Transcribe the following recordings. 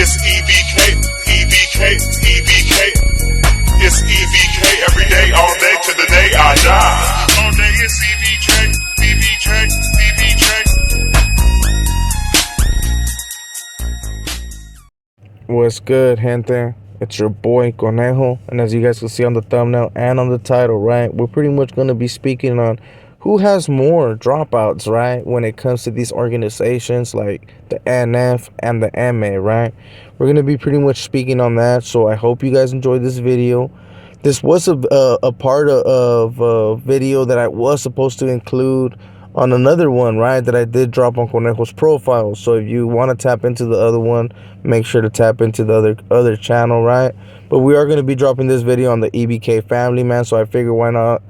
It's E.B.K, E.B.K, E.B.K. It's E.B.K every day, all day to the day I die. All day it's E.B.K, E.B.K, E.B.K. What's good, gente? It's your boy Conejo, and as you guys can see on the thumbnail and on the title, right, we're pretty much going to be speaking on who has more dropouts, right, when it comes to these organizations like the NF and the EME, right? We're going to be pretty much speaking on that, so I hope you guys enjoyed this video. This was a part of a video that I was supposed to include on another one, right, that I did drop on Conejo's profile. So if you want to tap into the other one, make sure to tap into the other channel, right? But we are going to be dropping this video on the E.B.K family, man, so I figured why not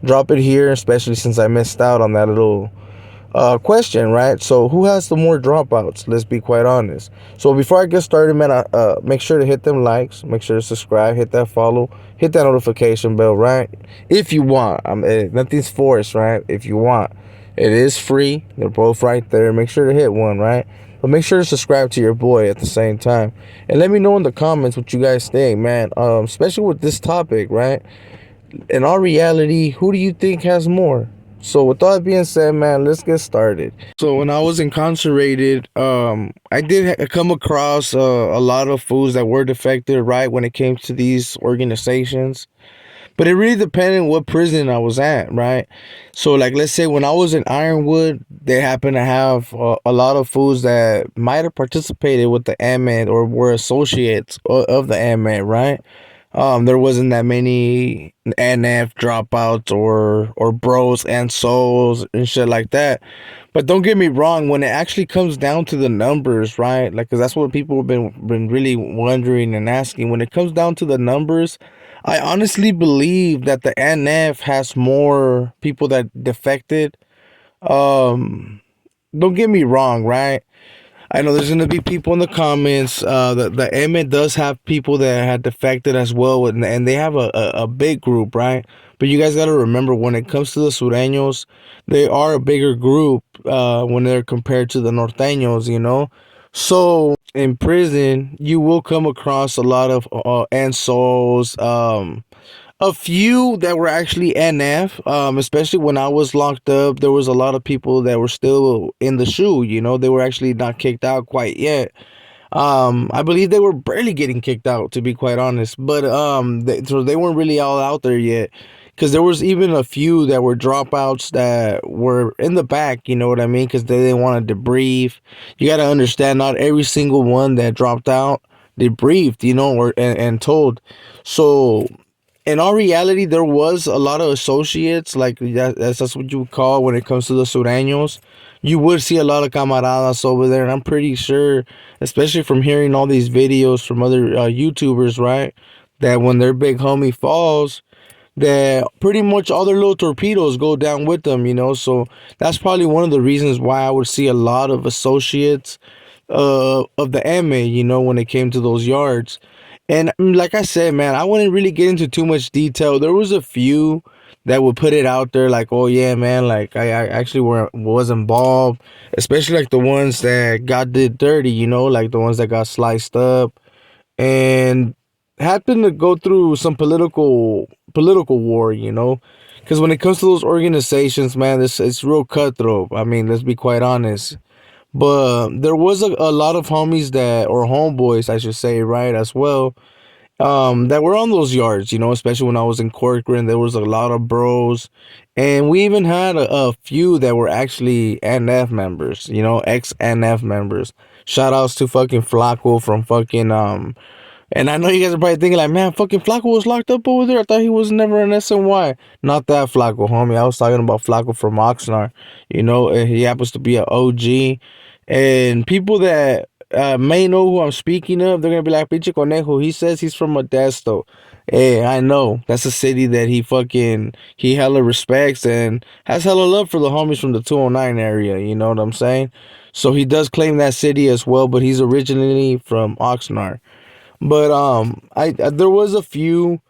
drop it here, especially since I missed out on that little question, right? So who has the more dropouts? Let's be quite honest. So before I get started, man, make sure to hit them likes, make sure to subscribe, hit that follow, hit that notification bell, right? If you want. Nothing's forced, right? If you want. It is free. They're both right there. Make sure to hit one, right? But make sure to subscribe to your boy at the same time. And let me know in the comments what you guys think, man. Especially with this topic, right? In all reality, who do you think has more? So with all that being said, man, let's get started. So when I was incarcerated, I did come across a lot of foods that were defected, right, when it came to these organizations. But it really depended on what prison I was at, right? So, like, let's say when I was in Ironwood, they happened to have a lot of foods that might have participated with the EME or were associates of the EME, right? There wasn't that many NF dropouts or bros and souls and shit like that. But don't get me wrong, when it actually comes down to the numbers, right? Like, because that's what people have been really wondering and asking. When it comes down to the numbers, I honestly believe that the NF has more people that defected. Don't get me wrong, right? I know there's gonna be people in the comments. The EME does have people that had defected as well, and they have a big group, right? But you guys gotta remember, when it comes to the Sureños, they are a bigger group when they're compared to the Norteños, you know. So in prison, you will come across a lot of NSOs, a few that were actually NF, especially when I was locked up. There was a lot of people that were still in the shoe, you know. They were actually not kicked out quite yet. I believe they were barely getting kicked out, to be quite honest. But so they weren't really all out there yet, because there was even a few that were dropouts that were in the back, you know what I mean, because they didn't want to debrief. You got to understand, not every single one that dropped out debriefed, you know, and told. So in all reality, there was a lot of associates, like that's what you would call when it comes to the Sureños. You would see a lot of camaradas over there, and I'm pretty sure, especially from hearing all these videos from other YouTubers, right, that when their big homie falls, that pretty much all their little torpedoes go down with them, you know. So that's probably one of the reasons why I would see a lot of associates of the EME, you know, when it came to those yards. And like I said, man, I wouldn't really get into too much detail. There was a few that would put it out there like, oh yeah, man, like I actually was involved, especially like the ones that got did dirty, you know, like the ones that got sliced up and happened to go through some political war, you know. Because when it comes to those organizations, man, it's real cutthroat. I mean, let's be quite honest. But there was a lot of homies that, or homeboys, I should say, right, as well, that were on those yards, you know, especially when I was in Corcoran. There was a lot of bros, and we even had a few that were actually NF members, you know, ex-NF members. Shout outs to fucking Flaco from fucking, and I know you guys are probably thinking like, man, fucking Flaco was locked up over there. I thought he was never an SNY. Not that Flaco, homie. I was talking about Flaco from Oxnard. You know, and he happens to be an OG. And people that may know who I'm speaking of, they're going to be like, Pinche Conejo, he says he's from Modesto. Hey, I know. That's a city that he hella respects and has hella love for the homies from the 209 area. You know what I'm saying? So he does claim that city as well, but he's originally from Oxnard. But I there was a few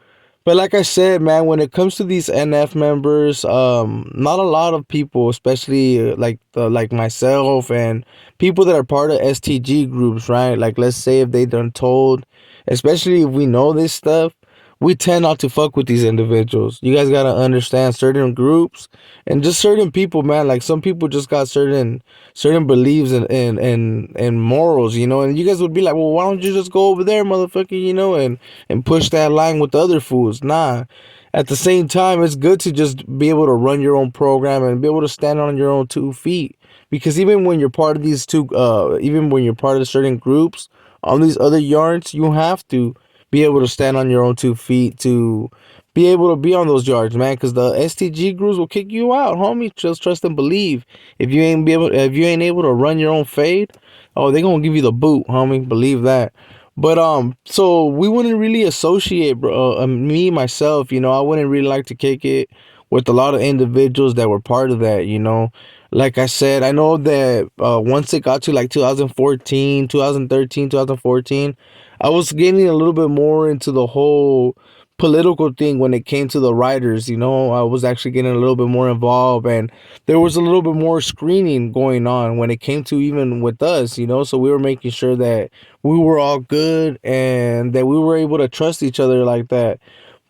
But like I said, man, when it comes to these NF members, not a lot of people, especially like myself and people that are part of STG groups, right? Like, let's say if they done told, especially if we know this stuff, we tend not to fuck with these individuals. You guys gotta understand certain groups and just certain people, man. Like some people just got certain beliefs and morals, you know. And you guys would be like, well, why don't you just go over there, motherfucker, you know, and push that line with the other fools. Nah. At the same time, it's good to just be able to run your own program and be able to stand on your own 2 feet. Because even when you're part of even when you're part of certain groups on these other yards, you have to be able to stand on your own 2 feet to be able to be on those yards, man. Because the STG groups will kick you out, homie. Just trust and believe. If you ain't able to run your own fade, oh, they gonna give you the boot, homie. Believe that. But so we wouldn't really associate, bro. Me myself, you know, I wouldn't really like to kick it with a lot of individuals that were part of that. You know, like I said, I know that once it got to like 2014, 2013, 2014, I was getting a little bit more into the whole political thing when it came to the writers. You know, I was actually getting a little bit more involved, and there was a little bit more screening going on when it came to even with us. You know, so we were making sure that we were all good and that we were able to trust each other like that.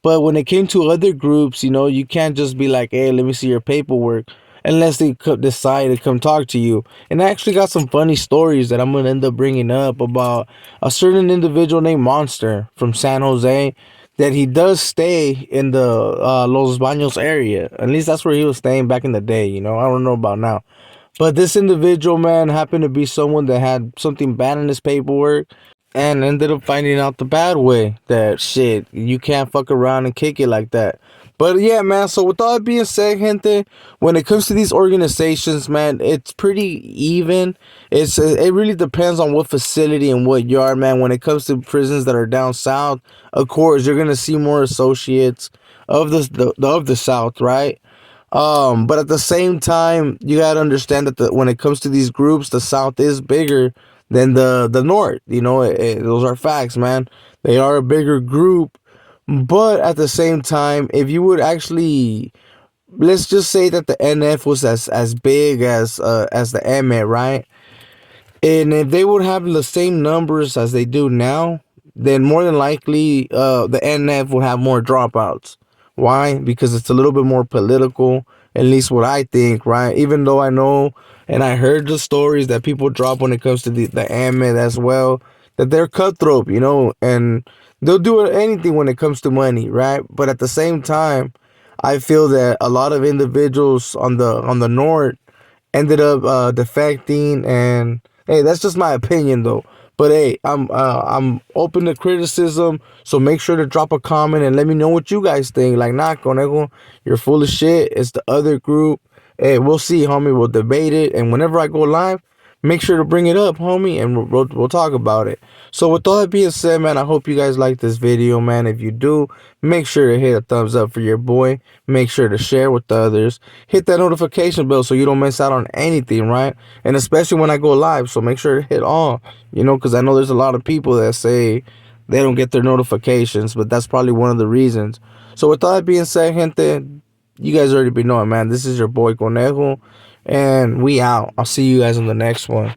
But when it came to other groups, you know, you can't just be like, hey, let me see your paperwork unless they decide to come talk to you. And I actually got some funny stories that I'm going to end up bringing up about a certain individual named Monster from San Jose that he does stay in the Los Baños area. At least that's where he was staying back in the day, you know. I don't know about now. But this individual, man, happened to be someone that had something bad in his paperwork and ended up finding out the bad way that shit, you can't fuck around and kick it like that. But yeah, man, so with all that being said, gente, when it comes to these organizations, man, it's pretty even. It really depends on what facility and what yard, man. When it comes to prisons that are down south, of course, you're gonna see more associates of of the south, right? But at the same time, you gotta understand that when it comes to these groups, the South is bigger than the North. You know, those are facts, man. They are a bigger group, but at the same time, if you would actually, let's just say that the NF was as big as the EME, right? And if they would have the same numbers as they do now, then more than likely the NF will have more dropouts. Why? Because it's a little bit more political, at least what I think, right? Even though I know and I heard the stories that people drop when it comes to the AMED as well, that they're cutthroat, you know, and they'll do anything when it comes to money, right? But at the same time, I feel that a lot of individuals on the north ended up defecting, and hey, that's just my opinion though. But hey, I'm open to criticism, so make sure to drop a comment and let me know what you guys think. Like, nah, conejo, you're full of shit. It's the other group. Hey, we'll see, homie. We'll debate it, and whenever I go live, make sure to bring it up, homie, and we'll talk about it. So with all that being said, man, I hope you guys like this video, man. If you do, make sure to hit a thumbs up for your boy. Make sure to share with the others. Hit that notification bell so you don't miss out on anything, right? And especially when I go live, so make sure to hit all, you know, because I know there's a lot of people that say they don't get their notifications, but that's probably one of the reasons. So with all that being said, gente, you guys already be knowing, man. This is your boy Conejo, and we out. I'll see you guys in the next one.